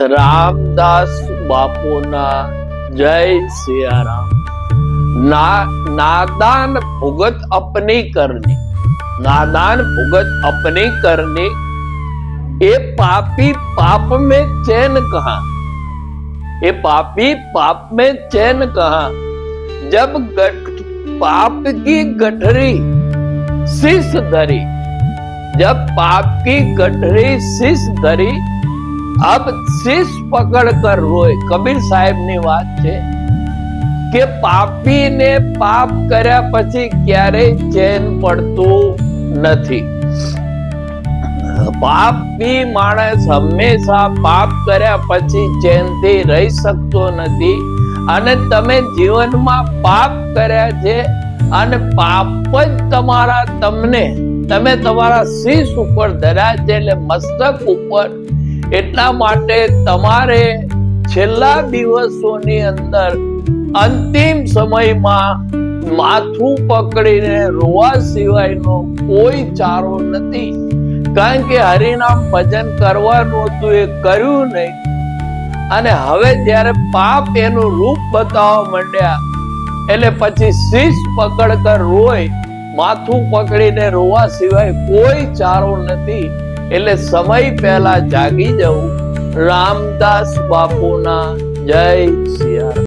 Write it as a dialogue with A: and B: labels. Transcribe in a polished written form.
A: રામદાસ બાપુના જય સિયારામ। नादान भुगत अपनी करनी, नादान भुगत अपनी करनी, ये पापी पाप में चैन कहाँ, ये पापी पाप में चैन कहाँ। जब पाप की गठरी शीश धरी, जब पाप की गठरी शीश धरी, अब शीश पकड़ कर रोए। कबीर साहेब ની વાત છે કે પાપી ને પાપ કર્યા પછી ક્યારેય ચેન પડતું નથી। પાપી માણસ હંમેશા પાપ કર્યા પછી ચેનથી રહી શકતો નથી। અને તમે જીવનમાં પાપ કર્યા છે અને પાપ જ તમે તમારા શીશ ઉપર ધર્યા છે, એટલે મસ્તક ઉપર। એટલા માટે તમારે છેલ્લા દિવસોની અંદર અંતિમ સમયમાં માથું પકડીને રોવા સિવાયનો કોઈ ચારો નથી। કારણ કે હરિનામ ભજન કરવાનું હતું, એ કર્યું નહીં। અને હવે જ્યારે પાપ એનું રૂપ બતાવવા માંડ્યા, એટલે પછી શીશ પકડ કર રોય, માથું પકડીને રોવા સિવાય કોઈ ચારો નથી। એટલે સમય પહેલા જાગી જવું। રામદાસ બાપુના જય સિયારામ।